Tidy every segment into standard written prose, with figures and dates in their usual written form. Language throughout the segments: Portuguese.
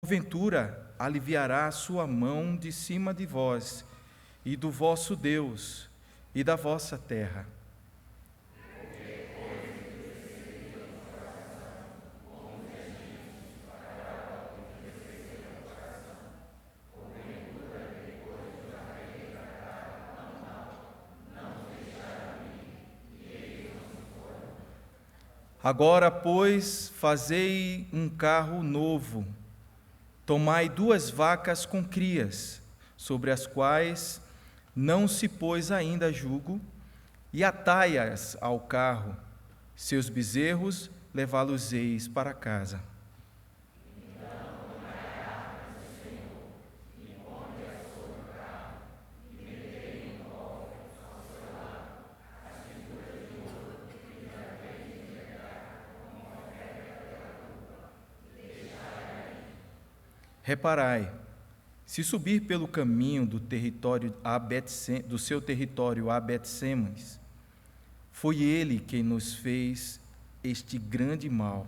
porventura aliviará a sua mão de cima de vós, e do vosso Deus, e da vossa terra. Agora, pois, fazei um carro novo. Tomai 2 vacas com crias, sobre as quais não se pôs ainda jugo, e atai-as ao carro. Seus bezerros levá-los-eis para casa. Reparai, se subir pelo caminho do seu território a Bet-Semes, foi ele quem nos fez este grande mal.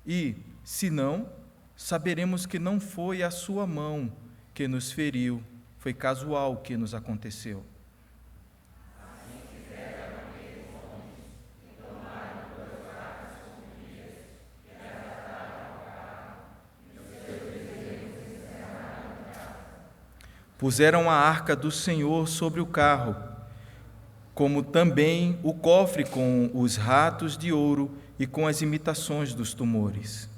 E, se não, saberemos que não foi a sua mão que nos feriu, foi casual o que nos aconteceu. Puseram a arca do Senhor sobre o carro, como também o cofre com os ratos de ouro e com as imitações dos tumores.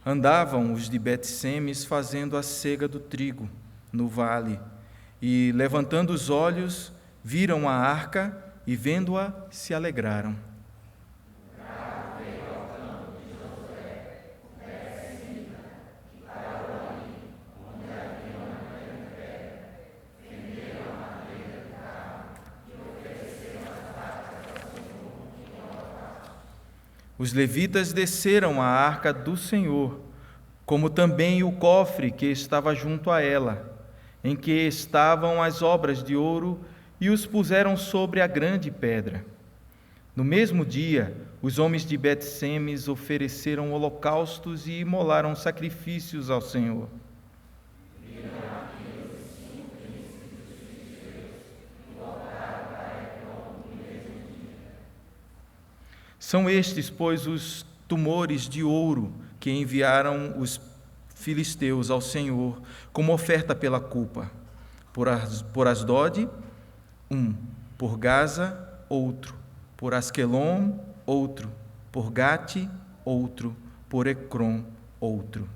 Andavam os de Bet-Semes fazendo a cega do trigo no vale, e, levantando os olhos, viram a arca e, vendo-a, se alegraram. Os levitas desceram a arca do Senhor, como também o cofre que estava junto a ela, em que estavam as obras de ouro, e os puseram sobre a grande pedra. No mesmo dia, os homens de Bet-Semes ofereceram holocaustos e imolaram sacrifícios ao Senhor. São estes, pois, os tumores de ouro que enviaram os filisteus ao Senhor como oferta pela culpa. Por Asdode, um; por Gaza, outro; por Asquelon, outro; por Gate, outro; por Ecrom, outro.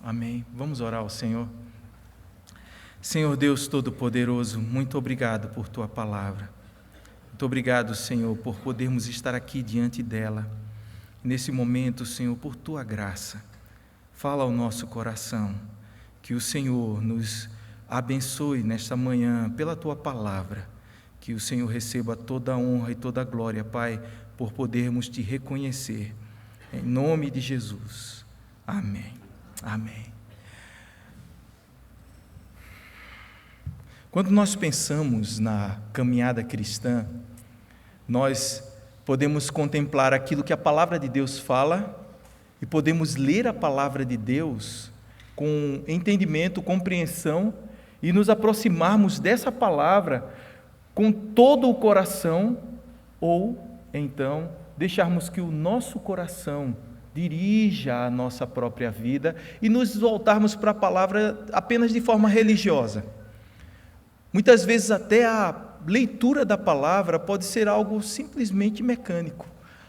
Amém. Vamos orar ao Senhor. Senhor Deus Todo-Poderoso, muito obrigado por Tua palavra. Muito obrigado, Senhor, por podermos estar aqui diante dela. Nesse momento, Senhor, por Tua graça, fala ao nosso coração. Que o Senhor nos abençoe nesta manhã pela Tua palavra. Que o Senhor receba toda a honra e toda a glória, Pai, por podermos Te reconhecer. Em nome de Jesus. Amém. Amém. Quando nós pensamos na caminhada cristã, nós podemos contemplar aquilo que a palavra de Deus fala e podemos ler a palavra de Deus com entendimento, compreensão e nos aproximarmos dessa palavra com todo o coração, ou então deixarmos que o nosso coração dirija a nossa própria vida e nos voltarmos para a palavra apenas de forma religiosa. Muitas vezes até a leitura da palavra pode ser algo simplesmente mecânico,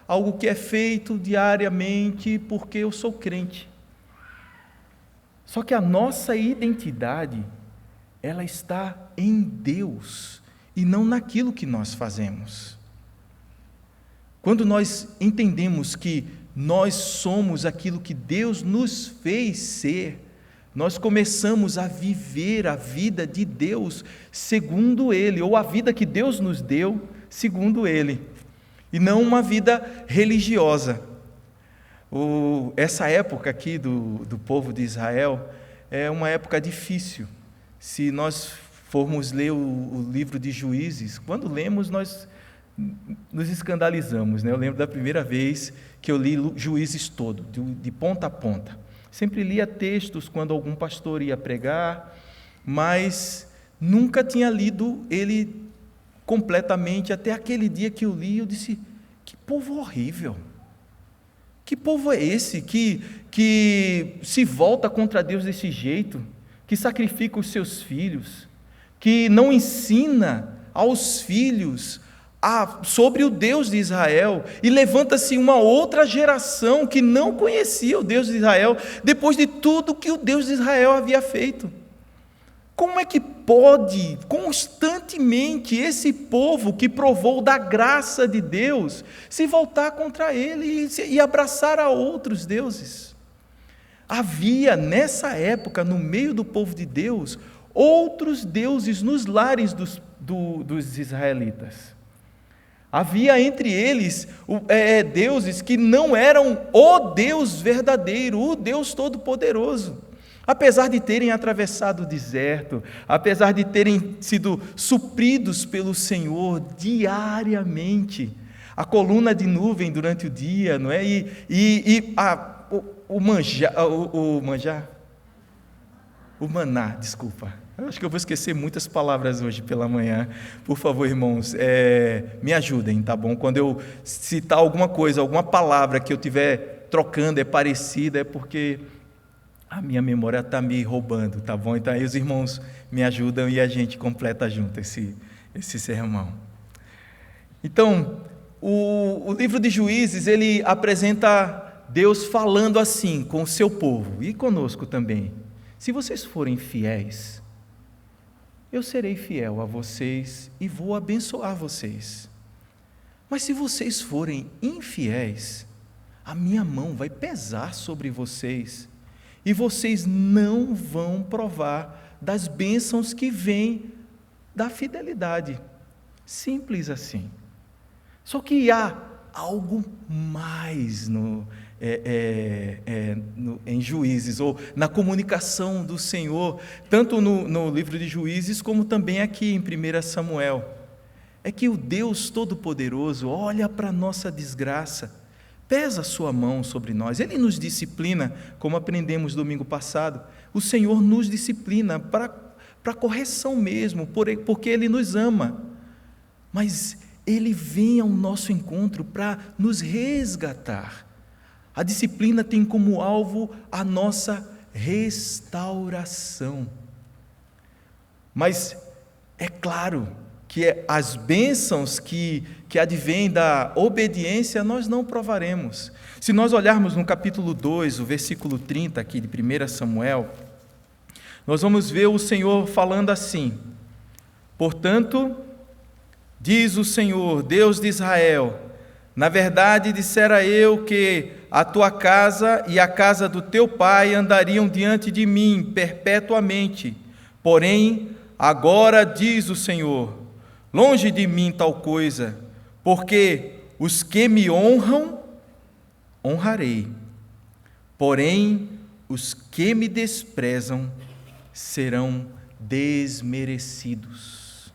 algo que é feito diariamente porque eu sou crente. Só que a nossa identidade, ela está em Deus e não naquilo que nós fazemos. Quando nós entendemos que nós somos aquilo que Deus nos fez ser, nós começamos a viver a vida de Deus segundo Ele, ou a vida que Deus nos deu segundo Ele, e não uma vida religiosa. Essa época aqui do povo de Israel é uma época difícil. Se nós formos ler o livro de Juízes, quando lemos nós nos escandalizamos, né? Eu lembro da primeira vez que eu li Juízes todo, de ponta a ponta. Sempre lia textos quando algum pastor ia pregar, mas nunca tinha lido ele completamente, até aquele dia que eu li, eu disse, que povo horrível, que povo é esse que se volta contra Deus desse jeito, que sacrifica os seus filhos, que não ensina aos filhos sobre o Deus de Israel, e levanta-se uma outra geração que não conhecia o Deus de Israel, depois de tudo que o Deus de Israel havia feito. Como é que pode constantemente esse povo que provou da graça de Deus se voltar contra ele e abraçar a outros deuses? Havia nessa época, no meio do povo de Deus, outros deuses nos lares dos israelitas. Havia entre eles deuses que não eram o Deus verdadeiro, o Deus Todo-Poderoso. Apesar de terem atravessado o deserto, apesar de terem sido supridos pelo Senhor diariamente, a coluna de nuvem durante o dia, não é? O maná, desculpa. Eu acho que eu vou esquecer muitas palavras hoje pela manhã. Por favor, irmãos, me ajudem, tá bom? Quando eu citar alguma coisa, alguma palavra que eu estiver trocando é parecida, é porque a minha memória está me roubando, tá bom? Então aí os irmãos me ajudam e a gente completa junto esse sermão. Então, o livro de Juízes, ele apresenta Deus falando assim com o seu povo e conosco também. Se vocês forem fiéis, eu serei fiel a vocês e vou abençoar vocês. Mas se vocês forem infiéis, a minha mão vai pesar sobre vocês e vocês não vão provar das bênçãos que vêm da fidelidade. Simples assim. Só que há algo mais em Juízes, ou na comunicação do Senhor, tanto no livro de Juízes, como também aqui em 1 Samuel. É que o Deus Todo-Poderoso olha para a nossa desgraça, pesa a sua mão sobre nós, Ele nos disciplina, como aprendemos domingo passado. O Senhor nos disciplina para correção mesmo, porque Ele nos ama, mas Ele vem ao nosso encontro para nos resgatar. A disciplina tem como alvo a nossa restauração. Mas é claro que as bênçãos que advêm da obediência nós não provaremos. Se nós olharmos no capítulo 2, o versículo 30 aqui de 1 Samuel, nós vamos ver o Senhor falando assim: portanto, diz o Senhor, Deus de Israel, na verdade dissera eu que a tua casa e a casa do teu pai andariam diante de mim perpetuamente. Porém, agora diz o Senhor, longe de mim tal coisa, porque os que me honram, honrarei. Porém, os que me desprezam serão desmerecidos.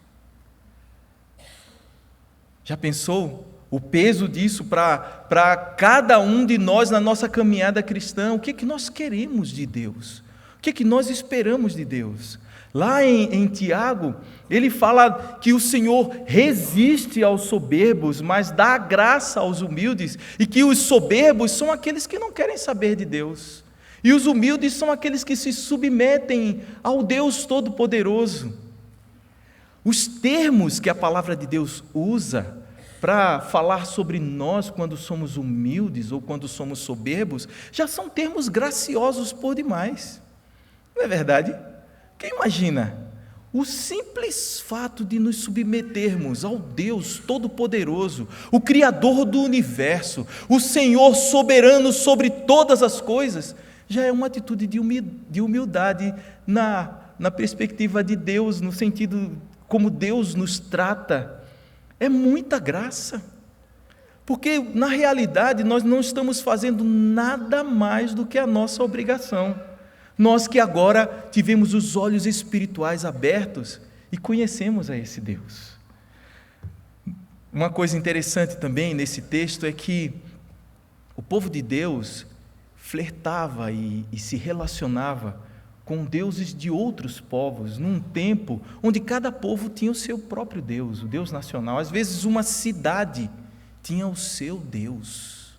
Já pensou o peso disso para cada um de nós na nossa caminhada cristã? O que nós queremos de Deus? O que nós esperamos de Deus? Lá em Tiago, ele fala que o Senhor resiste aos soberbos, mas dá graça aos humildes, e que os soberbos são aqueles que não querem saber de Deus, e os humildes são aqueles que se submetem ao Deus Todo-Poderoso. Os termos que a palavra de Deus usa para falar sobre nós quando somos humildes ou quando somos soberbos, já são termos graciosos por demais. Não é verdade? Quem imagina o simples fato de nos submetermos ao Deus Todo-Poderoso, o Criador do Universo, o Senhor soberano sobre todas as coisas, já é uma atitude de humildade na perspectiva de Deus, no sentido como Deus nos trata. É muita graça, porque na realidade nós não estamos fazendo nada mais do que a nossa obrigação. Nós que agora tivemos os olhos espirituais abertos e conhecemos a esse Deus. Uma coisa interessante também nesse texto é que o povo de Deus flertava e se relacionava com deuses de outros povos, num tempo onde cada povo tinha o seu próprio Deus, o Deus nacional. Às vezes uma cidade tinha o seu Deus.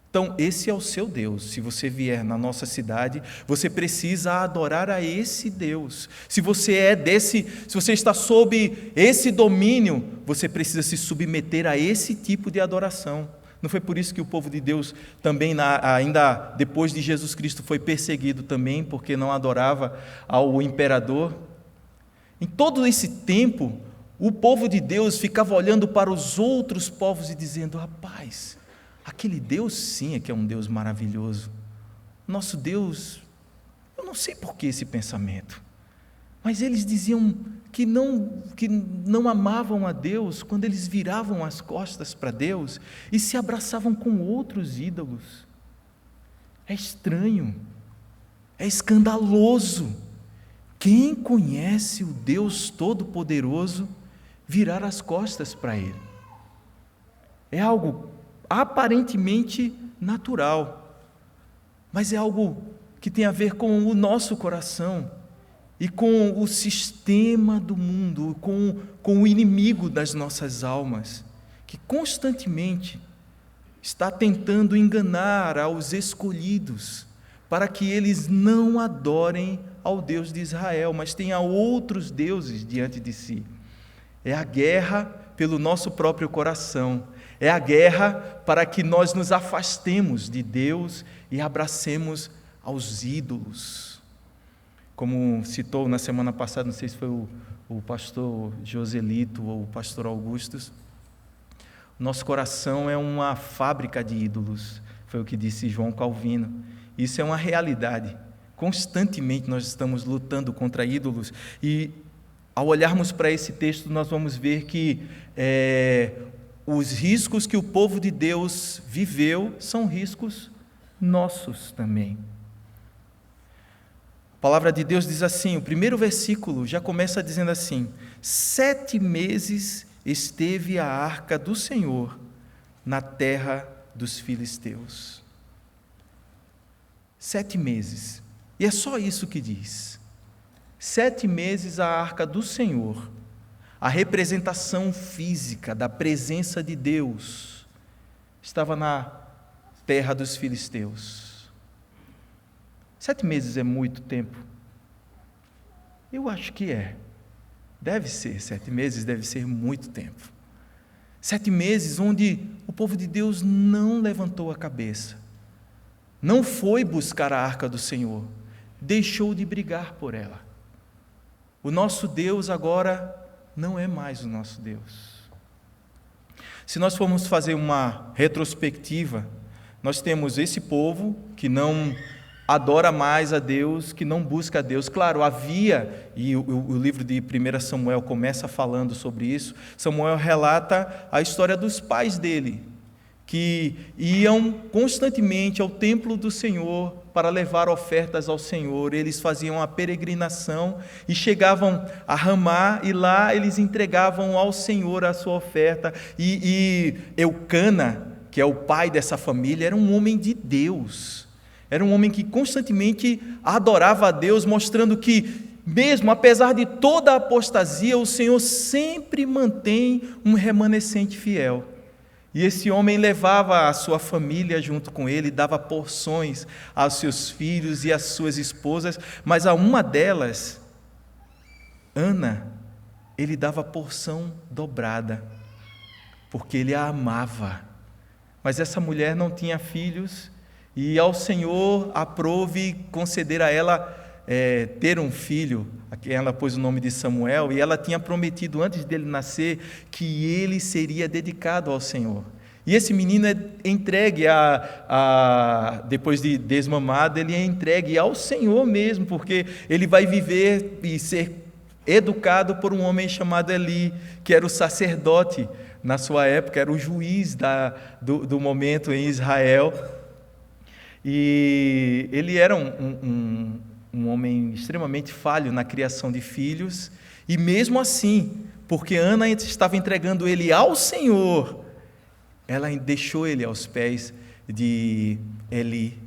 Então, esse é o seu Deus. Se você vier na nossa cidade, você precisa adorar a esse Deus. Se você está sob esse domínio, você precisa se submeter a esse tipo de adoração. Não foi por isso que o povo de Deus também, ainda depois de Jesus Cristo, foi perseguido também, porque não adorava ao imperador? Em todo esse tempo, o povo de Deus ficava olhando para os outros povos e dizendo: rapaz, aquele Deus sim é que é um Deus maravilhoso. Nosso Deus, eu não sei por que esse pensamento, mas eles diziam que não amavam a Deus quando eles viravam as costas para Deus e se abraçavam com outros ídolos. É estranho, é escandaloso. Quem conhece o Deus Todo-Poderoso virar as costas para Ele? É algo aparentemente natural, mas é algo que tem a ver com o nosso coração e com o sistema do mundo, com o inimigo das nossas almas, que constantemente está tentando enganar aos escolhidos, para que eles não adorem ao Deus de Israel, mas tenham outros deuses diante de si. É a guerra pelo nosso próprio coração, é a guerra para que nós nos afastemos de Deus e abracemos aos ídolos. Como citou na semana passada, não sei se foi o pastor Joselito ou o pastor Augustus, nosso coração é uma fábrica de ídolos, foi o que disse João Calvino. Isso é uma realidade. Constantemente nós estamos lutando contra ídolos, e ao olharmos para esse texto nós vamos ver que os riscos que o povo de Deus viveu são riscos nossos também. A palavra de Deus diz assim, o primeiro versículo já começa dizendo assim: 7 meses esteve a arca do Senhor na terra dos filisteus. 7 meses. E é só isso que diz. 7 meses a arca do Senhor, a representação física da presença de Deus, estava na terra dos filisteus. 7 meses é muito tempo? Eu acho que é. Deve ser, 7 meses deve ser muito tempo. 7 meses onde o povo de Deus não levantou a cabeça, não foi buscar a arca do Senhor, deixou de brigar por ela. O nosso Deus agora não é mais o nosso Deus. Se nós formos fazer uma retrospectiva, nós temos esse povo que não adora mais a Deus, que não busca a Deus. Claro, havia, e o livro de 1 Samuel começa falando sobre isso. Samuel relata a história dos pais dele, que iam constantemente ao templo do Senhor para levar ofertas ao Senhor. Eles faziam a peregrinação e chegavam a Ramá, e lá eles entregavam ao Senhor a sua oferta. E Eucana, que é o pai dessa família, era um homem de Deus. Era um homem que constantemente adorava a Deus, mostrando que, mesmo apesar de toda a apostasia, o Senhor sempre mantém um remanescente fiel. E esse homem levava a sua família junto com ele, dava porções aos seus filhos e às suas esposas, mas a uma delas, Ana, ele dava porção dobrada, porque ele a amava. Mas essa mulher não tinha filhos, e ao Senhor aprove conceder a ela ter um filho. Ela pôs o nome de Samuel, e ela tinha prometido antes dele nascer que ele seria dedicado ao Senhor. E esse menino é entregue, depois de desmamado, ele é entregue ao Senhor mesmo, porque ele vai viver e ser educado por um homem chamado Eli, que era o sacerdote na sua época, era o juiz do momento em Israel. E ele era um homem extremamente falho na criação de filhos, e mesmo assim, porque Ana estava entregando ele ao Senhor, ela deixou ele aos pés de Eli.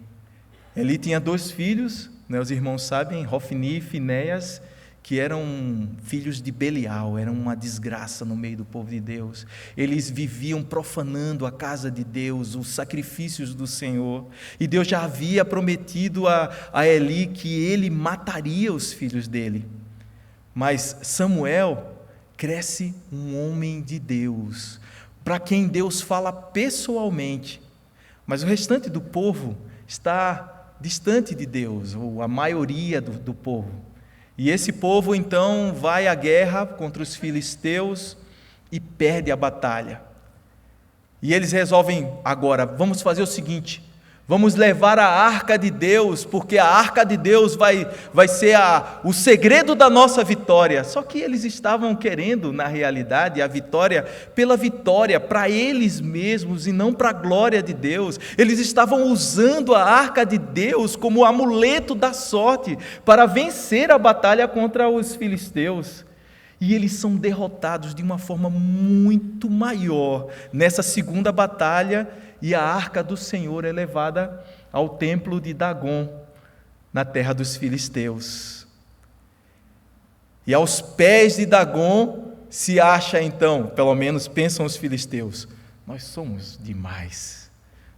Eli tinha 2 filhos, os irmãos sabem, Hofni e Finéias, que eram filhos de Belial, eram uma desgraça no meio do povo de Deus. Eles viviam profanando a casa de Deus, os sacrifícios do Senhor, e Deus já havia prometido a Eli que ele mataria os filhos dele. Mas Samuel cresce um homem de Deus, para quem Deus fala pessoalmente, mas o restante do povo está distante de Deus, ou a maioria do povo. E esse povo então vai à guerra contra os filisteus e perde a batalha. E eles resolvem agora, vamos fazer o seguinte, vamos levar a arca de Deus, porque a arca de Deus vai ser o segredo da nossa vitória. Só que eles estavam querendo, na realidade, a vitória pela vitória, para eles mesmos e não para a glória de Deus. Eles estavam usando a arca de Deus como amuleto da sorte para vencer a batalha contra os filisteus. E eles são derrotados de uma forma muito maior nessa segunda batalha, e a arca do Senhor é levada ao templo de Dagon, na terra dos filisteus. E aos pés de Dagon se acha então, pelo menos pensam os filisteus, nós somos demais,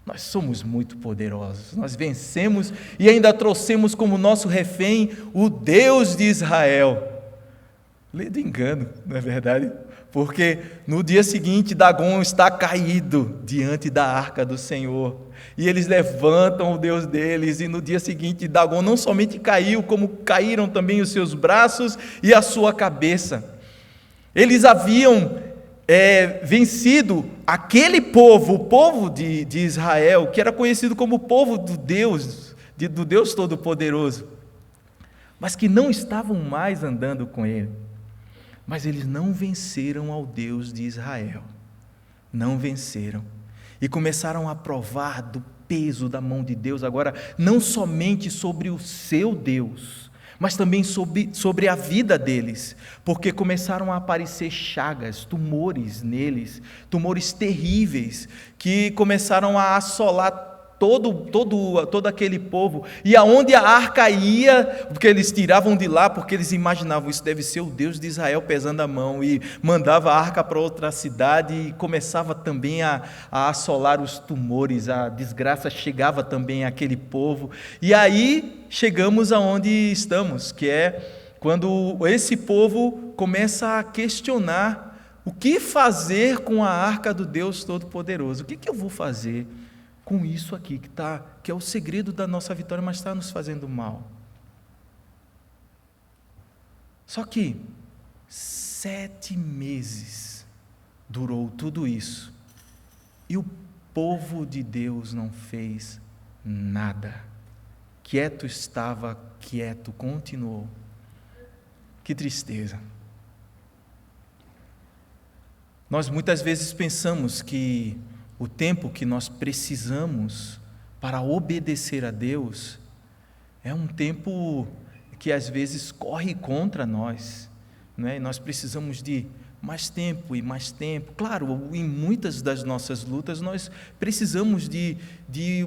nós somos muito poderosos, nós vencemos e ainda trouxemos como nosso refém o Deus de Israel. Lê do engano, não é verdade? Porque no dia seguinte Dagon está caído diante da arca do Senhor, e eles levantam o Deus deles, e no dia seguinte Dagon não somente caiu, como caíram também os seus braços e a sua cabeça. Eles haviam vencido aquele povo, o povo de Israel, que era conhecido como o povo do Deus Todo-Poderoso, mas que não estavam mais andando com ele. Mas eles não venceram ao Deus de Israel, não venceram, e começaram a provar do peso da mão de Deus agora, não somente sobre o seu Deus, mas também sobre a vida deles, porque começaram a aparecer chagas, tumores neles, tumores terríveis, que começaram a assolar todo aquele povo, e aonde a arca ia, porque eles tiravam de lá, porque eles imaginavam, isso deve ser o Deus de Israel pesando a mão, e mandava a arca para outra cidade, e começava também a assolar os tumores, a desgraça chegava também àquele povo, e aí chegamos aonde estamos, que é quando esse povo começa a questionar o que fazer com a arca do Deus Todo-Poderoso. O que eu vou fazer com isso aqui, que é o segredo da nossa vitória, mas está nos fazendo mal? Só que 7 meses durou tudo isso, e o povo de Deus não fez nada. Quieto estava, quieto continuou. Que tristeza. Nós muitas vezes pensamos que o tempo que nós precisamos para obedecer a Deus é um tempo que às vezes corre contra nós, não é? Nós precisamos de mais tempo e mais tempo. Claro, em muitas das nossas lutas nós precisamos de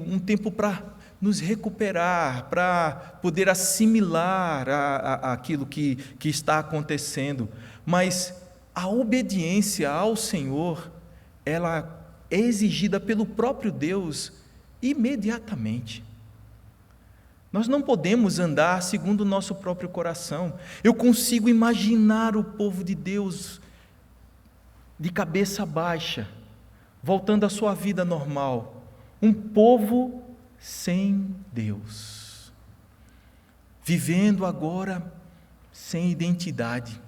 um tempo para nos recuperar, para poder assimilar aquilo que está acontecendo. Mas a obediência ao Senhor, ela é exigida pelo próprio Deus imediatamente. Nós não podemos andar segundo o nosso próprio coração. Eu consigo imaginar o povo de Deus de cabeça baixa, voltando à sua vida normal. Um povo sem Deus, vivendo agora sem identidade.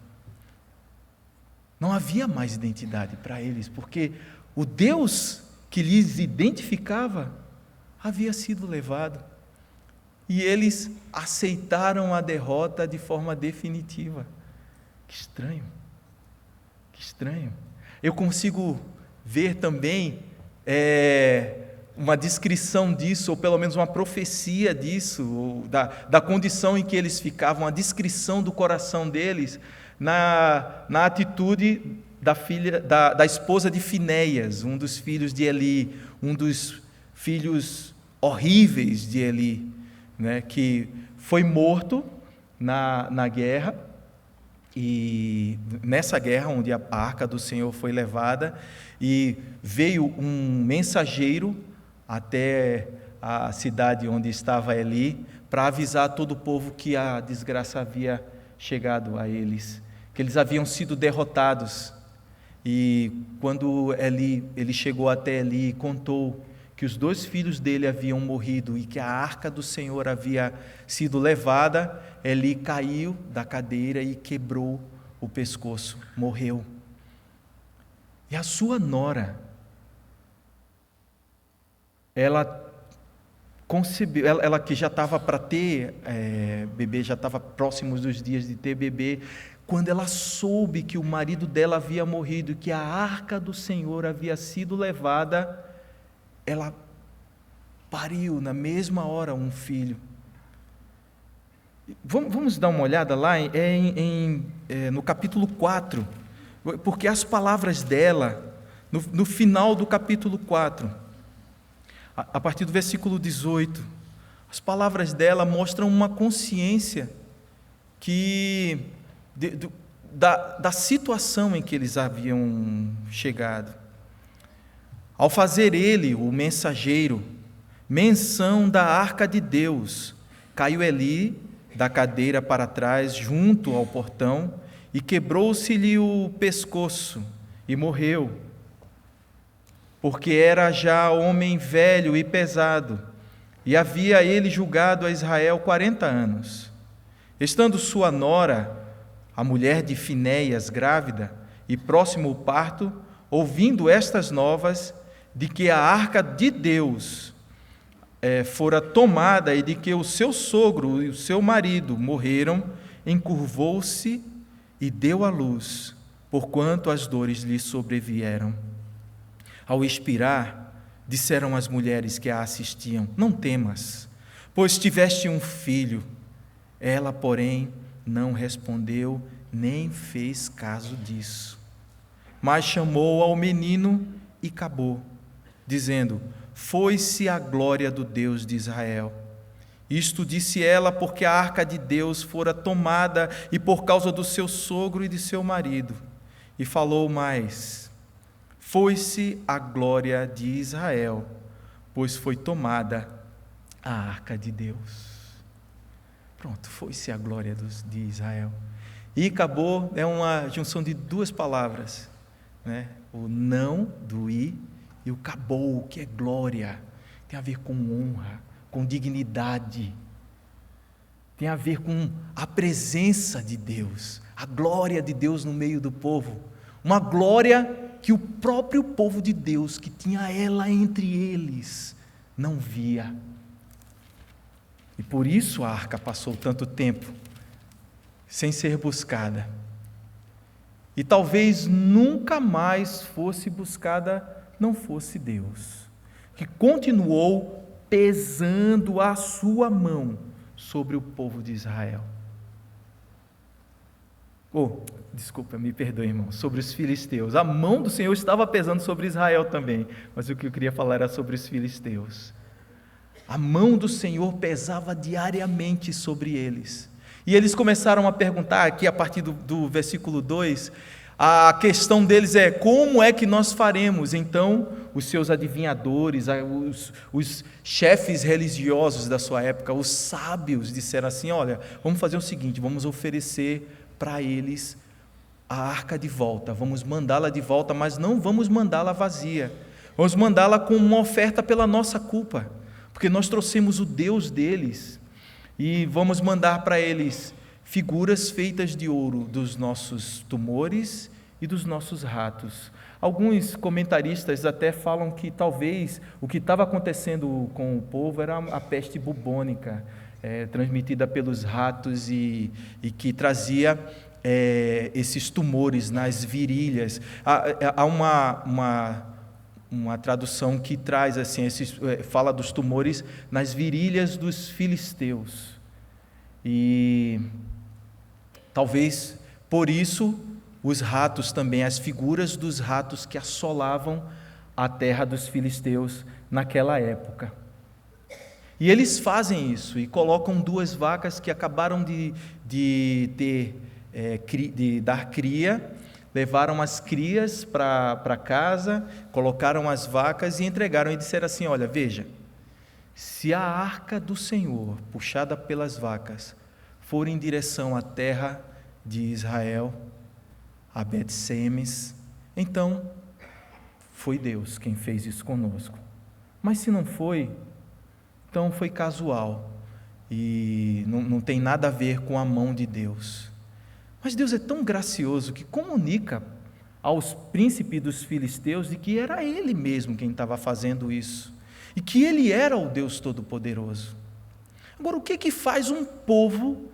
Não havia mais identidade para eles, porque o Deus que lhes identificava havia sido levado. E eles aceitaram a derrota de forma definitiva. Que estranho, que estranho. Eu consigo ver também uma descrição disso, ou pelo menos uma profecia disso, ou da condição em que eles ficavam, a descrição do coração deles, na atitude da esposa de Finéias, um dos filhos de Eli, um dos filhos horríveis de Eli, né, que foi morto na guerra, e nessa guerra onde a arca do Senhor foi levada, e veio um mensageiro até a cidade onde estava Eli, para avisar todo o povo que a desgraça havia chegado a eles, que eles haviam sido derrotados. E quando ele chegou até Eli e contou que os 2 filhos dele haviam morrido e que a arca do Senhor havia sido levada, Eli caiu da cadeira e quebrou o pescoço, morreu. E a sua nora, ela concebeu, ela que já estava para ter bebê, já estava próximos dos dias de ter bebê, quando ela soube que o marido dela havia morrido, que a arca do Senhor havia sido levada, ela pariu na mesma hora um filho. Vamos dar uma olhada lá no capítulo 4, porque as palavras dela, no final do capítulo 4, a partir do versículo 18, as palavras dela mostram uma consciência da situação em que eles haviam chegado. Ao fazer ele, o mensageiro, menção da arca de Deus, caiu Eli da cadeira para trás, junto ao portão, e quebrou-se-lhe o pescoço, e morreu, porque era já homem velho e pesado, e havia ele julgado a Israel 40 anos. Estando sua nora, a mulher de Finéias, grávida, e próximo ao parto, ouvindo estas novas, de que a arca de Deus fora tomada e de que o seu sogro e o seu marido morreram, encurvou-se e deu à luz, porquanto as dores lhe sobrevieram. Ao expirar, disseram as mulheres que a assistiam: não temas, pois tiveste um filho. Ela, porém, não respondeu, nem fez caso disso. Mas chamou ao menino e acabou, dizendo: foi-se a glória do Deus de Israel. Isto disse ela porque a arca de Deus fora tomada e por causa do seu sogro e de seu marido. E falou mais: foi-se a glória de Israel, pois foi tomada a arca de Deus. Pronto, foi-se a glória de Israel. E acabou, é uma junção de 2 palavras, né? O não do i e o acabou, que é glória. Tem a ver com honra, com dignidade. Tem a ver com a presença de Deus, a glória de Deus no meio do povo. Uma glória que o próprio povo de Deus, que tinha ela entre eles, não via. E por isso a arca passou tanto tempo sem ser buscada. E talvez nunca mais fosse buscada, não fosse Deus, que continuou pesando a sua mão sobre o povo de Israel. Desculpa, me perdoe, irmão, sobre os filisteus. A mão do Senhor estava pesando sobre Israel também, mas o que eu queria falar era sobre os filisteus. A mão do Senhor pesava diariamente sobre eles. E eles começaram a perguntar, aqui a partir do versículo 2, a questão deles é: como é que nós faremos? Então, os seus adivinhadores, os chefes religiosos da sua época, os sábios, disseram assim: olha, vamos fazer o seguinte, vamos oferecer para eles a arca de volta, vamos mandá-la de volta, mas não vamos mandá-la vazia. Vamos mandá-la com uma oferta pela nossa culpa, porque nós trouxemos o Deus deles. E vamos mandar para eles figuras feitas de ouro dos nossos tumores e dos nossos ratos. Alguns comentaristas até falam que talvez o que estava acontecendo com o povo era a peste bubônica, transmitida pelos ratos e que trazia esses tumores nas virilhas. Há uma tradução que traz assim, fala dos tumores nas virilhas dos filisteus. E talvez por isso os ratos também, as figuras dos ratos que assolavam a terra dos filisteus naquela época. E eles fazem isso e colocam 2 vacas que acabaram de dar cria, levaram as crias para casa, colocaram as vacas e entregaram e disseram assim: olha, veja, se a arca do Senhor, puxada pelas vacas, for em direção à terra de Israel, a Bet-Semes, então foi Deus quem fez isso conosco. Mas se não foi, então foi casual e não tem nada a ver com a mão de Deus. Mas Deus é tão gracioso que comunica aos príncipes dos filisteus de que era Ele mesmo quem estava fazendo isso e que Ele era o Deus Todo-Poderoso. Agora, o que faz um povo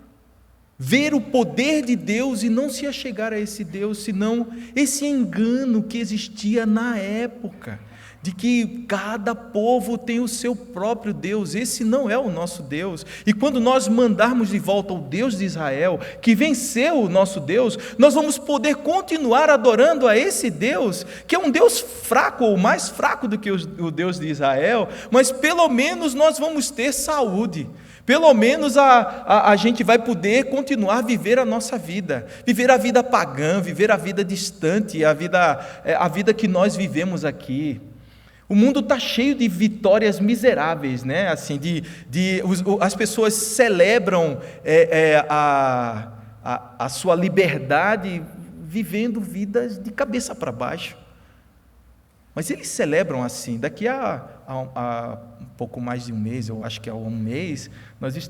ver o poder de Deus e não se achegar a esse Deus, senão esse engano que existia na época, de que cada povo tem o seu próprio Deus? Esse não é o nosso Deus. E quando nós mandarmos de volta o Deus de Israel, que venceu o nosso Deus, nós vamos poder continuar adorando a esse Deus, que é um Deus fraco, ou mais fraco do que o Deus de Israel, mas pelo menos nós vamos ter saúde. Pelo menos a gente vai poder continuar a viver a nossa vida, viver a vida pagã, viver a vida distante, a vida que nós vivemos aqui. O mundo está cheio de vitórias miseráveis, né? Assim, as pessoas celebram a sua liberdade vivendo vidas de cabeça para baixo. Mas eles celebram assim. Daqui a um pouco mais de um mês, eu acho que há um mês,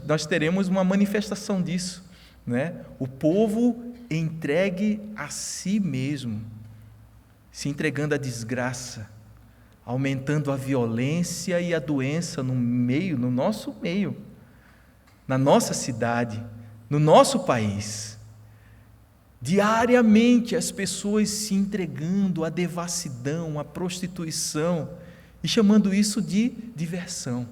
nós teremos uma manifestação disso, né? O povo entregue a si mesmo, se entregando à desgraça, aumentando a violência e a doença no nosso meio, na nossa cidade, no nosso país. Diariamente as pessoas se entregando à devassidão, à prostituição e chamando isso de diversão,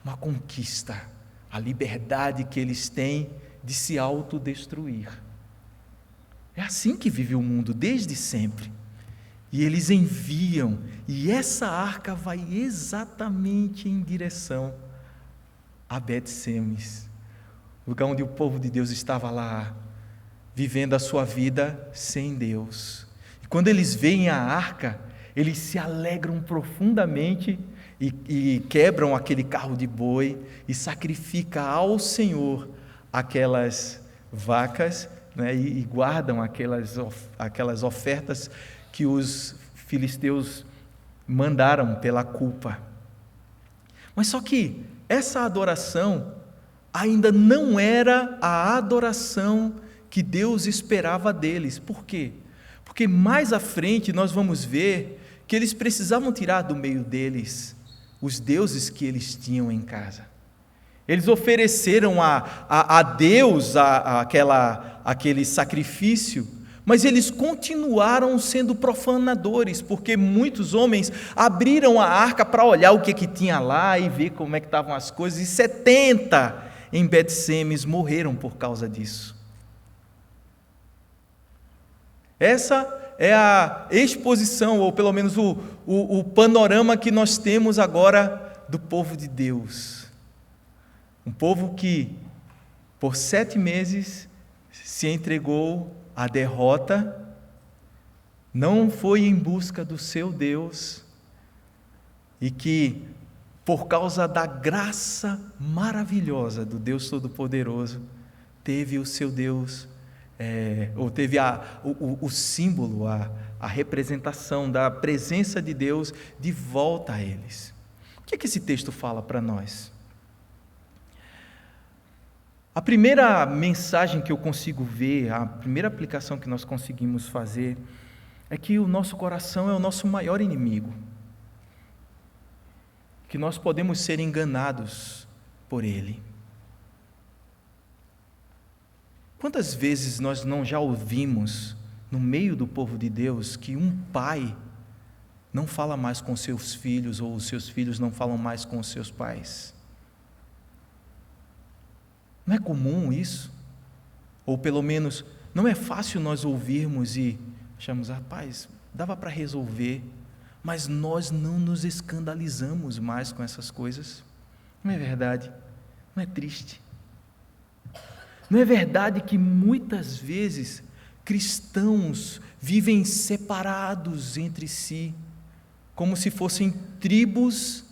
uma conquista, a liberdade que eles têm de se autodestruir. É assim que vive o mundo desde sempre. E eles enviam, e essa arca vai exatamente em direção a Bet-Semes, lugar onde o povo de Deus estava lá, vivendo a sua vida sem Deus. E quando eles veem a arca, eles se alegram profundamente e quebram aquele carro de boi e sacrificam ao Senhor aquelas vacas, né, e guardam aquelas ofertas que os filisteus mandaram pela culpa. Mas só que essa adoração ainda não era a adoração que Deus esperava deles. Por quê? Porque mais à frente nós vamos ver que eles precisavam tirar do meio deles os deuses que eles tinham em casa. Eles ofereceram a Deus aquele sacrifício, mas eles continuaram sendo profanadores, porque muitos homens abriram a arca para olhar o que tinha lá e ver como é que estavam as coisas, e 70 em Bet-Semes morreram por causa disso. Essa é a exposição, ou pelo menos o panorama que nós temos agora do povo de Deus. Um povo que, por 7 meses, se entregou à derrota, não foi em busca do seu Deus, e que, por causa da graça maravilhosa do Deus Todo-Poderoso, teve o seu Deus ou teve o símbolo, a representação da presença de Deus de volta a eles. O que é que esse texto fala para nós? A primeira mensagem que eu consigo ver, a primeira aplicação que nós conseguimos fazer, é que o nosso coração é o nosso maior inimigo, que nós podemos ser enganados por ele. Quantas vezes nós não já ouvimos, no meio do povo de Deus, que um pai não fala mais com seus filhos, ou os seus filhos não falam mais com os seus pais? Não é comum isso? Ou pelo menos, não é fácil nós ouvirmos e achamos, rapaz, dava para resolver, mas nós não nos escandalizamos mais com essas coisas? Não é verdade? Não é triste? Não é verdade que muitas vezes cristãos vivem separados entre si, como se fossem tribos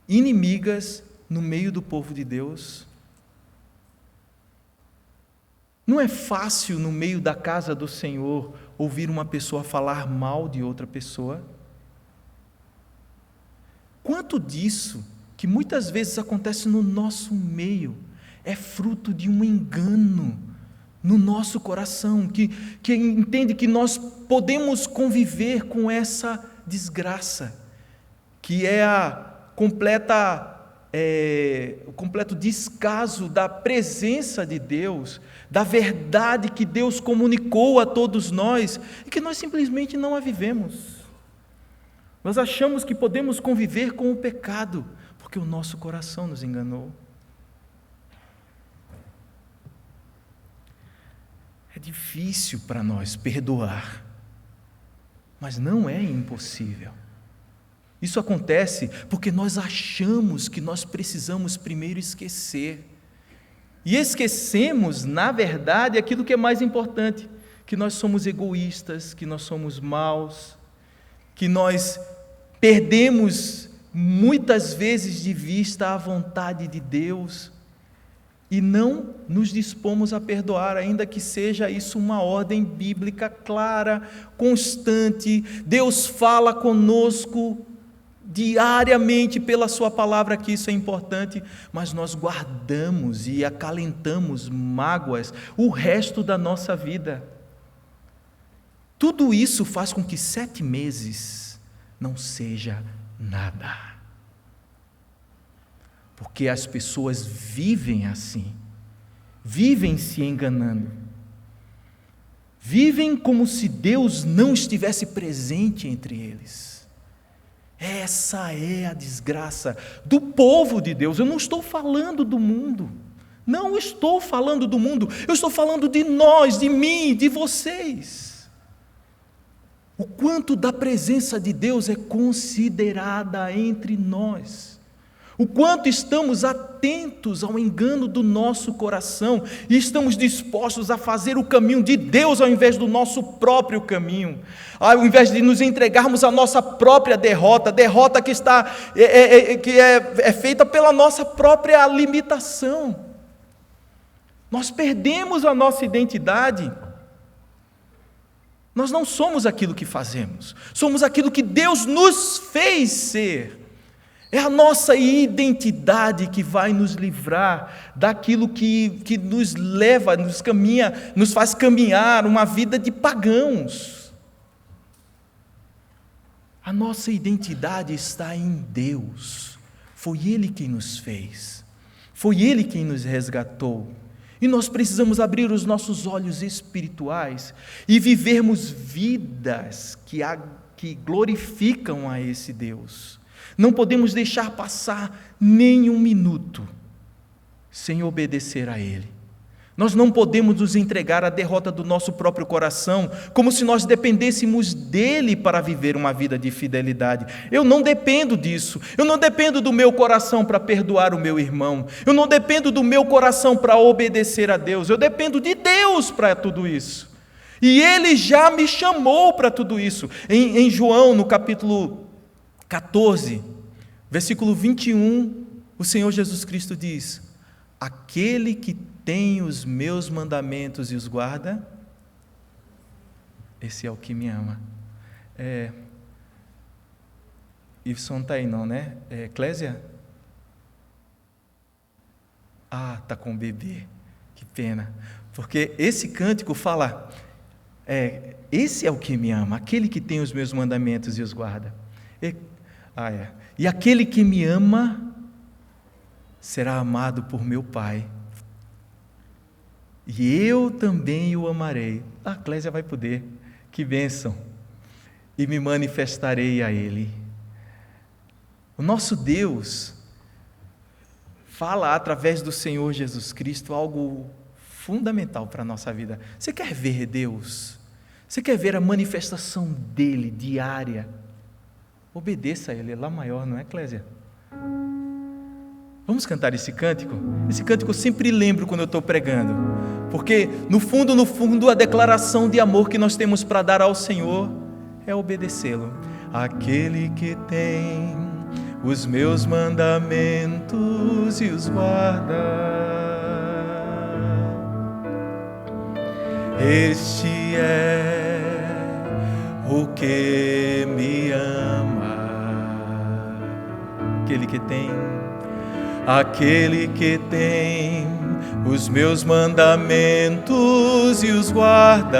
inimigas no meio do povo de Deus? Não é fácil, no meio da casa do Senhor, ouvir uma pessoa falar mal de outra pessoa? Quanto disso, que muitas vezes acontece no nosso meio, é fruto de um engano no nosso coração, que entende que nós podemos conviver com essa desgraça, que é o completo descaso da presença de Deus, da verdade que Deus comunicou a todos nós, e que nós simplesmente não a vivemos. Nós achamos que podemos conviver com o pecado, porque o nosso coração nos enganou. É difícil para nós perdoar, mas não é impossível. Isso acontece porque nós achamos que nós precisamos primeiro esquecer. E esquecemos, na verdade, aquilo que é mais importante, que nós somos egoístas, que nós somos maus, que nós perdemos muitas vezes de vista a vontade de Deus e não nos dispomos a perdoar, ainda que seja isso uma ordem bíblica clara, constante. Deus fala conosco diariamente pela sua palavra que isso é importante, mas nós guardamos e acalentamos mágoas o resto da nossa vida. Tudo isso faz com que 7 meses não seja nada. Porque as pessoas vivem assim, vivem se enganando, vivem como se Deus não estivesse presente entre eles. Essa é a desgraça do povo de Deus. Eu não estou falando do mundo, não estou falando do mundo, eu estou falando de nós, de mim, de vocês. O quanto da presença de Deus é considerada entre nós. O quanto estamos atentos ao engano do nosso coração e estamos dispostos a fazer o caminho de Deus ao invés do nosso próprio caminho, ao invés de nos entregarmos à nossa própria derrota que é feita pela nossa própria limitação. Nós perdemos a nossa identidade. Nós não somos aquilo que fazemos, somos aquilo que Deus nos fez ser. É a nossa identidade que vai nos livrar daquilo que nos leva, nos faz caminhar uma vida de pagãos. A nossa identidade está em Deus. Foi Ele quem nos fez, foi Ele quem nos resgatou. E nós precisamos abrir os nossos olhos espirituais e vivermos vidas que glorificam a esse Deus. Não podemos deixar passar nem um minuto sem obedecer a Ele. Nós não podemos nos entregar à derrota do nosso próprio coração, como se nós dependêssemos dEle para viver uma vida de fidelidade. Eu não dependo disso. Eu não dependo do meu coração para perdoar o meu irmão. Eu não dependo do meu coração para obedecer a Deus. Eu dependo de Deus para tudo isso. E Ele já me chamou para tudo isso. Em João, no capítulo 14, versículo 21, o Senhor Jesus Cristo diz: aquele que tem os meus mandamentos e os guarda, esse é o que me ama. Iveson está aí não, né? Clésia? Está com o bebê, que pena. Porque esse cântico fala, esse é o que me ama, aquele que tem os meus mandamentos e os guarda. E aquele que me ama será amado por meu Pai. E eu também o amarei. A Clésia vai poder, que bênção. E me manifestarei a Ele. O nosso Deus fala através do Senhor Jesus Cristo algo fundamental para a nossa vida. Você quer ver Deus? Você quer ver a manifestação dEle diária? Obedeça a Ele, é lá maior, não é, Clésia? Vamos cantar esse cântico? Esse cântico eu sempre lembro quando eu estou pregando, porque no fundo, a declaração de amor que nós temos para dar ao Senhor é obedecê-lo. Aquele que tem os meus mandamentos e os guarda, este é o que me ama. Aquele que tem os meus mandamentos e os guarda,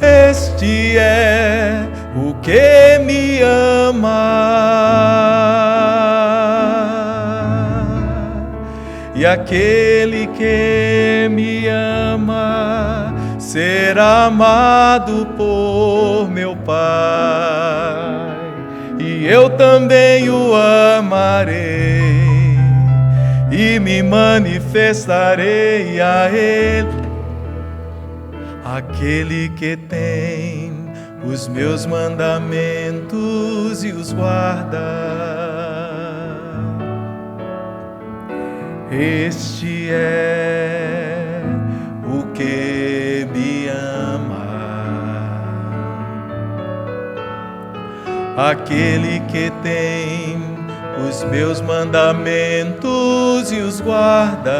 este é o que me ama. E aquele que me ama será amado por meu Pai. E eu também o amarei e me manifestarei a Ele. Aquele que tem os meus mandamentos e os guarda, este é o que me ama. Aquele que tem os meus mandamentos e os guarda,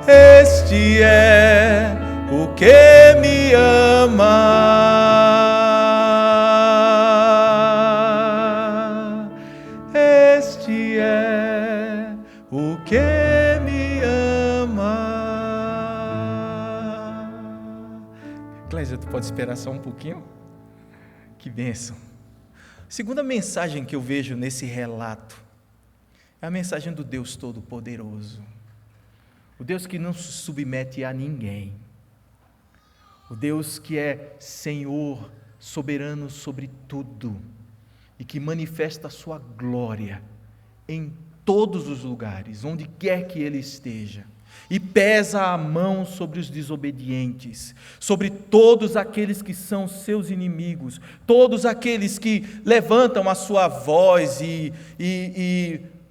este é o que me ama. Este é o que me ama. Clésia, tu pode esperar só um pouquinho? Que bênção. Segunda mensagem que eu vejo nesse relato é a mensagem do Deus Todo-Poderoso. O Deus que não se submete a ninguém. O Deus que é Senhor, soberano sobre tudo e que manifesta a sua glória em todos os lugares, onde quer que Ele esteja, e pesa a mão sobre os desobedientes, sobre todos aqueles que são seus inimigos, todos aqueles que levantam a sua voz e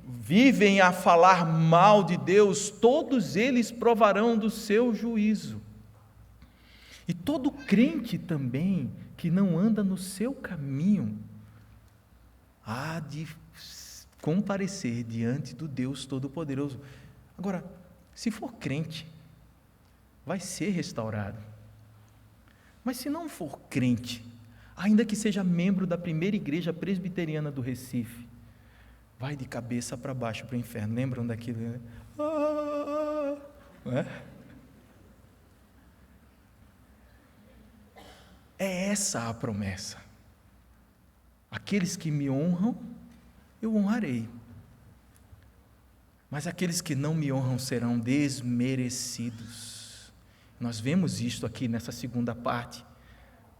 vivem a falar mal de Deus, todos eles provarão do seu juízo. E todo crente também que não anda no seu caminho há de comparecer diante do Deus Todo-Poderoso. Agora, se for crente, vai ser restaurado. Mas se não for crente, ainda que seja membro da primeira igreja presbiteriana do Recife, vai de cabeça para baixo para o inferno. Lembram daquilo? Né? Não é? É essa a promessa. Aqueles que me honram, eu honrarei. Mas aqueles que não me honram serão desmerecidos. Nós vemos isto aqui nessa segunda parte,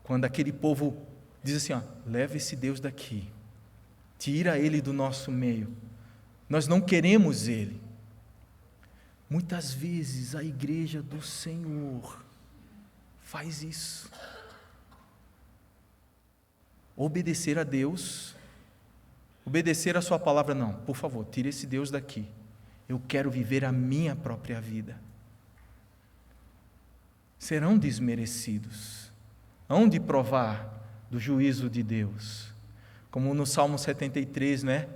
quando aquele povo diz assim, leva esse Deus daqui, tira ele do nosso meio, nós não queremos ele. Muitas vezes a igreja do Senhor faz isso. Obedecer a Deus, obedecer a sua palavra, não, por favor, tira esse Deus daqui, eu quero viver a minha própria vida. Serão desmerecidos, hão de provar do juízo de Deus, Como no Salmo 73, né?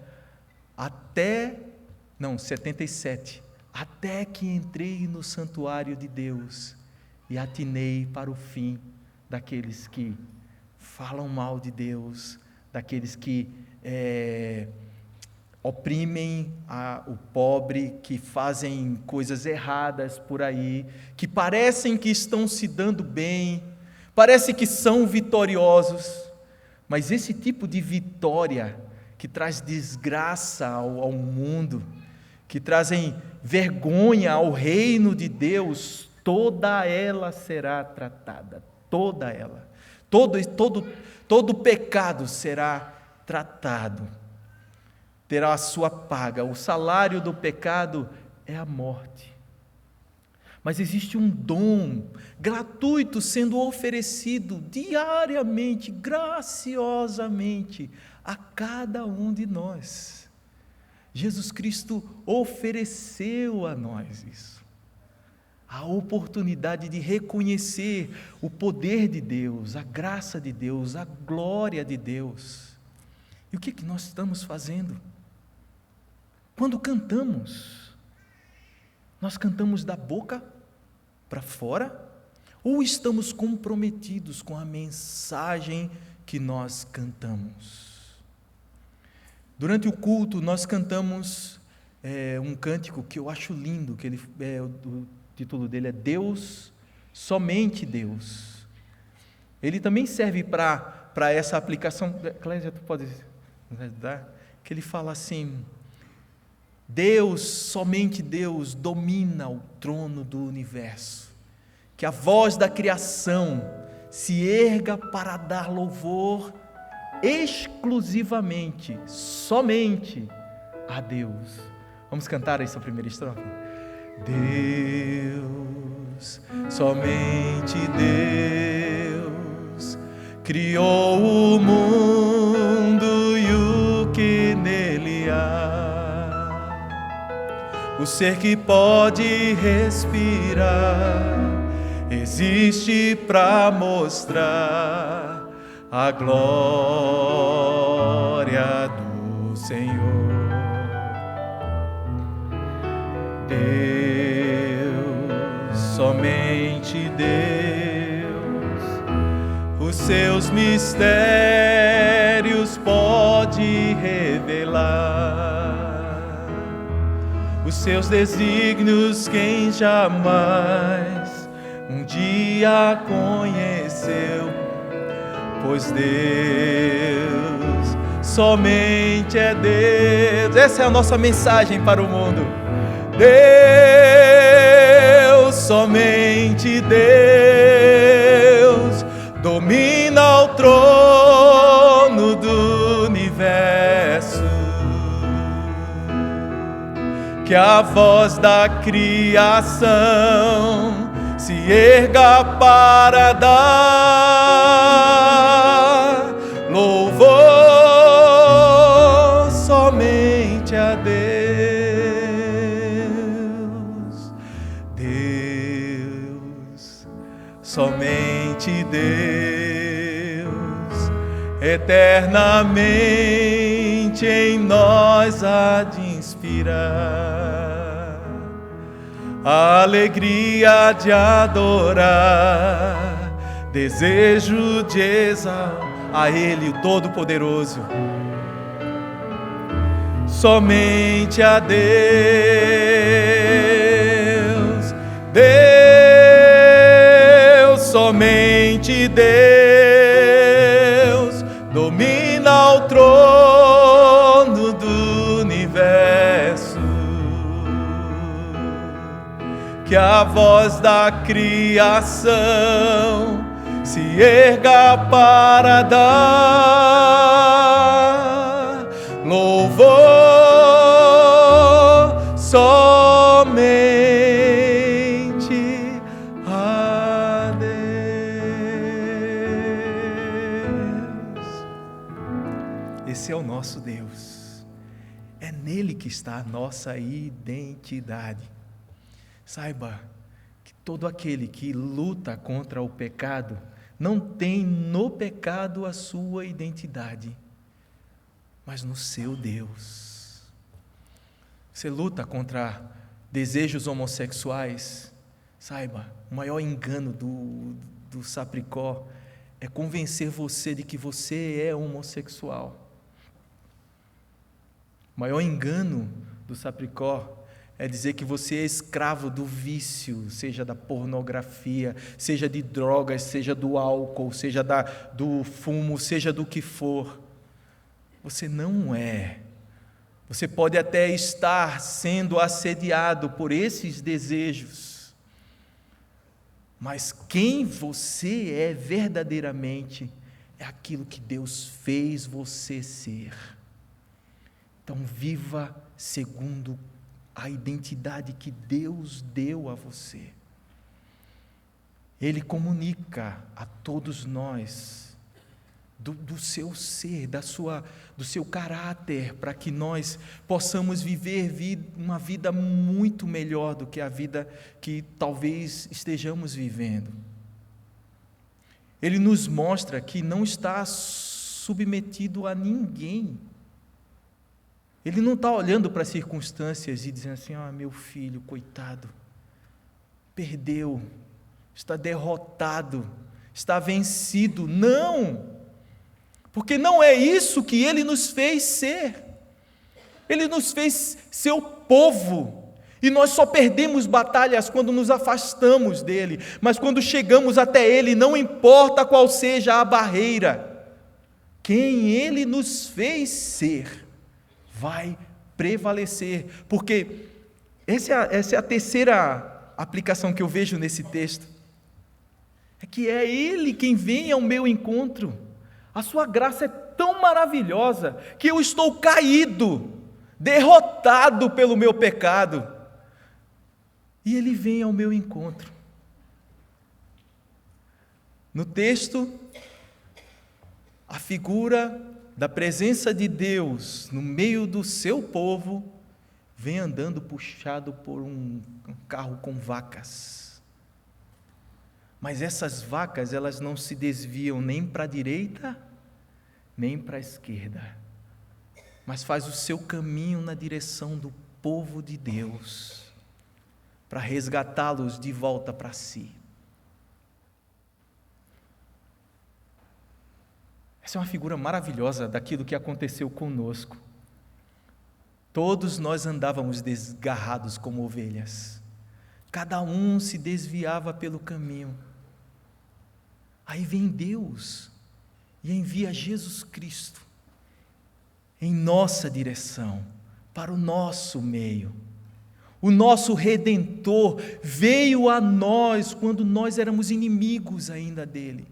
77. Até que entrei no santuário de Deus e atinei para o fim daqueles que falam mal de Deus, daqueles que oprimem o pobre, que fazem coisas erradas por aí, que parecem que estão se dando bem, parece que são vitoriosos, mas esse tipo de vitória que traz desgraça ao mundo, que trazem vergonha ao reino de Deus, toda ela será tratada, toda ela, todo pecado será tratado, terá a sua paga. O salário do pecado é a morte. Mas existe um dom gratuito sendo oferecido diariamente, graciosamente, a cada um de nós. Jesus Cristo ofereceu a nós isso. A oportunidade de reconhecer o poder de Deus, a graça de Deus, a glória de Deus. E o que nós estamos fazendo? Quando cantamos, nós cantamos da boca para fora? Ou estamos comprometidos com a mensagem que nós cantamos? Durante o culto, nós cantamos um cântico que eu acho lindo, que o título dele é Deus, Somente Deus. Ele também serve para essa aplicação. Clésia, tu pode nos ajudar? Que ele fala assim: Deus, somente Deus, domina o trono do universo. Que a voz da criação se erga para dar louvor exclusivamente, somente a Deus. Vamos cantar essa primeira estrofe? Deus, somente Deus, criou o mundo e o que nele há. O ser que pode respirar existe para mostrar a glória do Senhor. Deus, somente Deus, os seus mistérios pode revelar, os seus desígnios quem jamais um dia conheceu, pois Deus somente é Deus. Essa é a nossa mensagem para o mundo. Deus, somente Deus, domina o trono do universo. Que a voz da criação se erga para dar louvor somente a Deus. Deus, somente Deus, eternamente em nós há de inspirar a alegria de adorar, desejo de exaltar a Ele, o Todo-Poderoso. Somente a Deus, Deus, somente Deus, domina o trono do universo. Que a voz da criação se erga para dar louvor somente a Deus. Esse é o nosso Deus. É nele que está a nossa identidade. Saiba que todo aquele que luta contra o pecado não tem no pecado a sua identidade, mas no seu Deus. Você luta contra desejos homossexuais, saiba, o maior engano do Sapricó é convencer você de que você é homossexual. O maior engano do Sapricó é dizer que você é escravo do vício, seja da pornografia, seja de drogas, seja do álcool, seja do fumo, seja do que for. Você não é. Você pode até estar sendo assediado por esses desejos, mas quem você é verdadeiramente é aquilo que Deus fez você ser. Então, viva segundo a identidade que Deus deu a você. Ele comunica a todos nós do seu ser, do seu caráter, para que nós possamos viver uma vida muito melhor do que a vida que talvez estejamos vivendo. Ele nos mostra que não está submetido a ninguém. Ele não está olhando para as circunstâncias e dizendo assim: meu filho, coitado, perdeu, está derrotado, está vencido. Não! Porque não é isso que Ele nos fez ser. Ele nos fez seu povo. E nós só perdemos batalhas quando nos afastamos dEle. Mas quando chegamos até Ele, não importa qual seja a barreira, quem Ele nos fez ser vai prevalecer, porque essa é a terceira aplicação que eu vejo nesse texto, é que é Ele quem vem ao meu encontro. A sua graça é tão maravilhosa, que eu estou caído, derrotado pelo meu pecado, e Ele vem ao meu encontro. No texto, a figura da presença de Deus no meio do seu povo, vem andando puxado por um carro com vacas. Mas essas vacas, elas não se desviam nem para a direita, nem para a esquerda, mas faz o seu caminho na direção do povo de Deus, para resgatá-los de volta para si. Essa é uma figura maravilhosa daquilo que aconteceu conosco. Todos nós andávamos desgarrados como ovelhas. Cada um se desviava pelo caminho. Aí vem Deus e envia Jesus Cristo em nossa direção, para o nosso meio. O nosso Redentor veio a nós quando nós éramos inimigos ainda dele,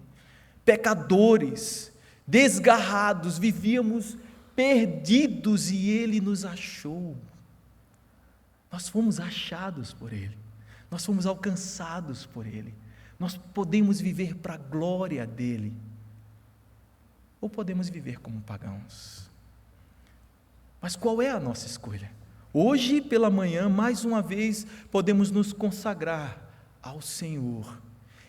pecadores, desgarrados, vivíamos perdidos e Ele nos achou. Nós fomos achados por Ele, nós fomos alcançados por Ele. Nós podemos viver para a glória dEle, ou podemos viver como pagãos. Mas qual é a nossa escolha? Hoje pela manhã, mais uma vez, podemos nos consagrar ao Senhor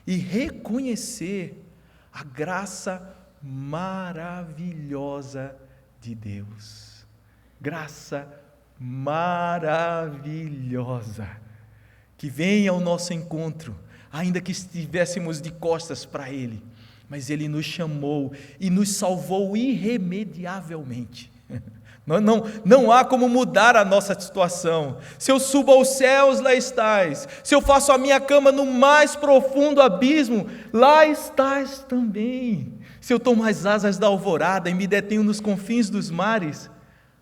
e reconhecer a graça maravilhosa de Deus. Graça maravilhosa que vem ao nosso encontro, ainda que estivéssemos de costas para Ele, mas Ele nos chamou e nos salvou irremediavelmente. Não há como mudar a nossa situação. Se eu subo aos céus, lá estás. Se eu faço a minha cama no mais profundo abismo, lá estás também. Se eu tomo as asas da alvorada e me detenho nos confins dos mares,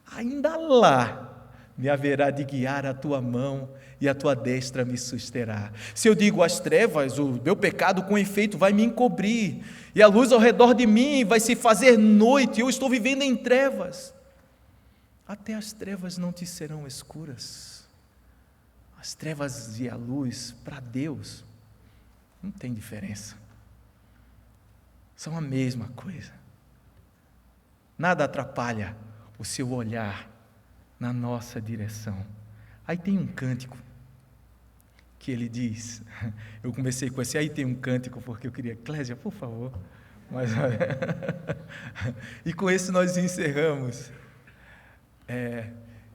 ainda lá me haverá de guiar a tua mão e a tua destra me susterá. Se eu digo às trevas, o meu pecado com efeito vai me encobrir, e a luz ao redor de mim vai se fazer noite, eu estou vivendo em trevas, até as trevas não te serão escuras. As trevas e a luz, para Deus, não tem diferença. São a mesma coisa. Nada atrapalha o seu olhar na nossa direção. Aí tem um cântico que ele diz, eu comecei com esse, aí tem um cântico porque eu queria, Clésia, por favor, mas, e com esse nós encerramos.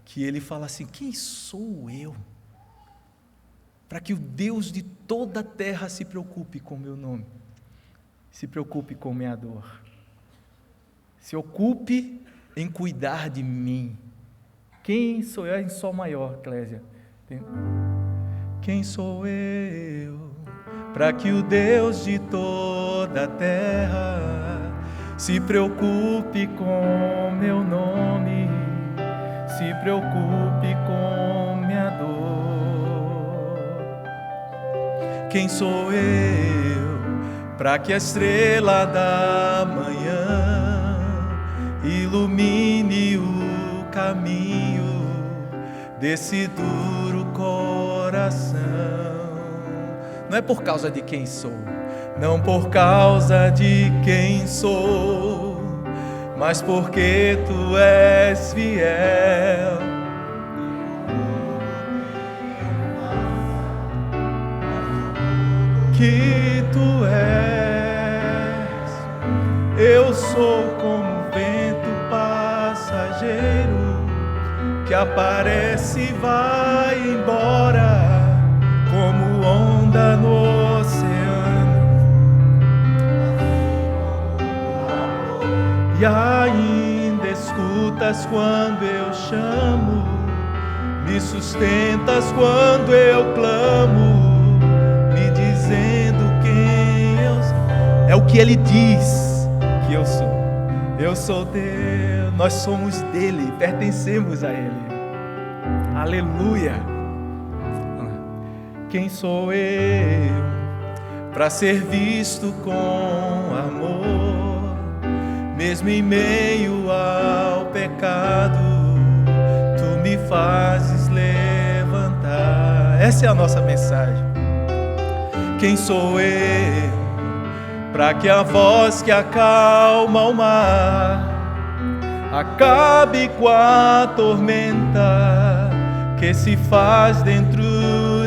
que ele fala assim: quem sou eu para que o Deus de toda a terra se preocupe com o meu nome, se preocupe com minha dor, se ocupe em cuidar de mim? Quem sou eu? Em Sol maior, Clésia. Quem sou eu para que o Deus de toda a terra se preocupe com meu nome, se preocupe com minha dor? Quem sou eu para que a estrela da manhã ilumine o caminho desse duro coração? Não é por causa de quem sou, não por causa de quem sou, mas porque tu és fiel. Que tu és, eu sou como vento passageiro que aparece e vai embora, como onda no oceano, e ainda escutas quando eu chamo, me sustentas quando eu clamo, me dizendo quem eu sou. É o que ele diz que eu sou. Eu sou teu, nós somos dele, pertencemos a ele. Aleluia! Quem sou eu para ser visto com amor, mesmo em meio ao pecado, tu me fazes levantar. Essa é a nossa mensagem. Quem sou eu para que a voz que acalma o mar acabe com a tormenta que se faz dentro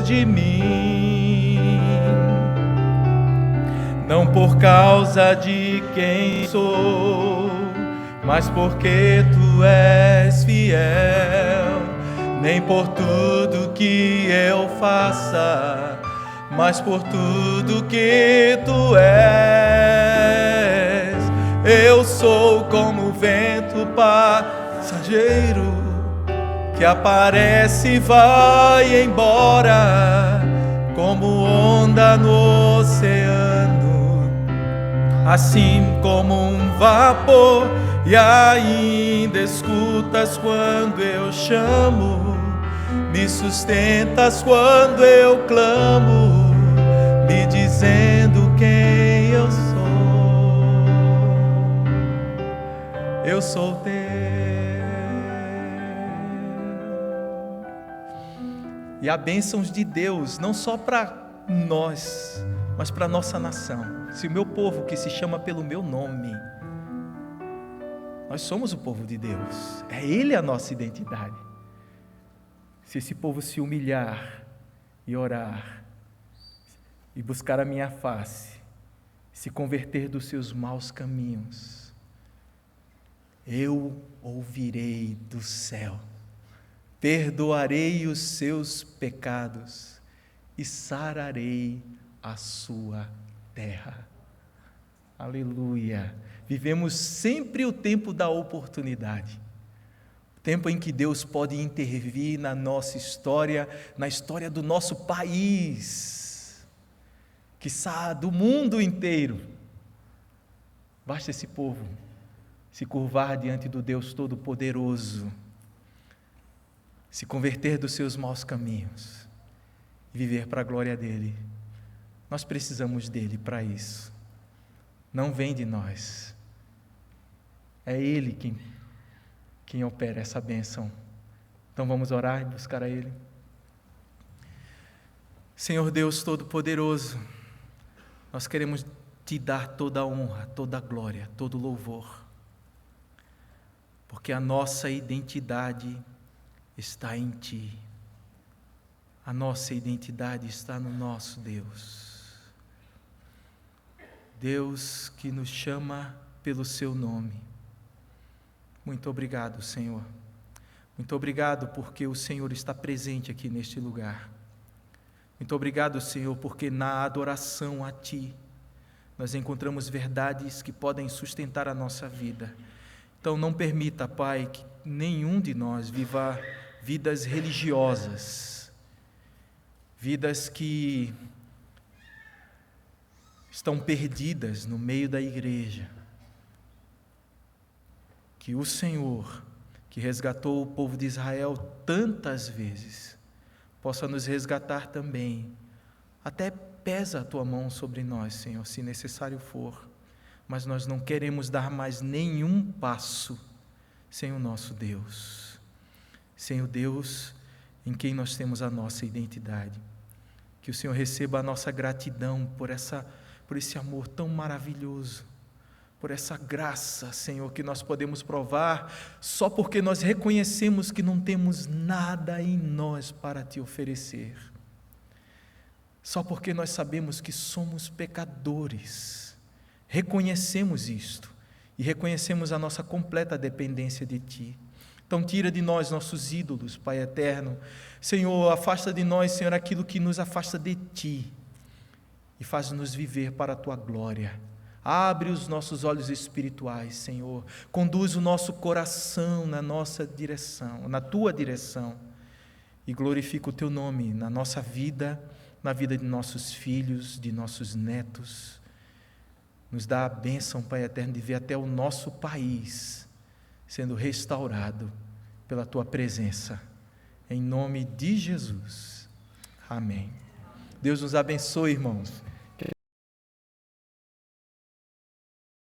de mim? Não por causa de quem sou, mas porque tu és fiel. Nem por tudo que eu faça, mas por tudo que tu és. Eu sou como o vento passageiro que aparece e vai embora, como onda no oceano, assim como um vapor, e ainda escutas quando eu chamo, me sustentas quando eu clamo, me dizendo quem eu sou. Eu sou teu. E há bênçãos de Deus, não só para nós, mas para a nossa nação. Se o meu povo, que se chama pelo meu nome, nós somos o povo de Deus, é Ele a nossa identidade. Se esse povo se humilhar e orar, e buscar a minha face, se converter dos seus maus caminhos, eu ouvirei do céu, perdoarei os seus pecados e sararei a sua terra. Aleluia! Vivemos sempre o tempo da oportunidade, o tempo em que Deus pode intervir na nossa história, na história do nosso país, quiçá do mundo inteiro. Basta esse povo se curvar diante do Deus Todo-Poderoso, se converter dos seus maus caminhos e viver para a glória dEle. Nós precisamos dEle para isso. Não vem de nós. É Ele quem opera essa bênção. Então vamos orar e buscar a Ele. Senhor Deus Todo-Poderoso, nós queremos Te dar toda a honra, toda a glória, todo o louvor, porque a nossa identidade está em Ti. A nossa identidade está no nosso Deus. Deus que nos chama pelo Seu nome. Muito obrigado, Senhor. Muito obrigado porque o Senhor está presente aqui neste lugar. Muito obrigado, Senhor, porque na adoração a Ti, nós encontramos verdades que podem sustentar a nossa vida. Então não permita, Pai, que nenhum de nós viva vidas religiosas, vidas que estão perdidas no meio da igreja. Que o Senhor, que resgatou o povo de Israel tantas vezes, possa nos resgatar também. Até pesa a Tua mão sobre nós, Senhor, se necessário for, mas nós não queremos dar mais nenhum passo sem o nosso Deus, sem o Deus em quem nós temos a nossa identidade. Que o Senhor receba a nossa gratidão por esse amor tão maravilhoso, por essa graça, Senhor, que nós podemos provar só porque nós reconhecemos que não temos nada em nós para Te oferecer. Só porque nós sabemos que somos pecadores, reconhecemos isto e reconhecemos a nossa completa dependência de Ti. Então tira de nós nossos ídolos, Pai eterno. Senhor, afasta de nós, Senhor, aquilo que nos afasta de Ti e faz-nos viver para a Tua glória. Abre os nossos olhos espirituais, Senhor. Conduz o nosso coração na nossa direção, na Tua direção, e glorifica o Teu nome na nossa vida, na vida de nossos filhos, de nossos netos. Nos dá a bênção, Pai eterno, de ver até o nosso país sendo restaurado pela Tua presença. Em nome de Jesus. Amém. Deus nos abençoe, irmãos.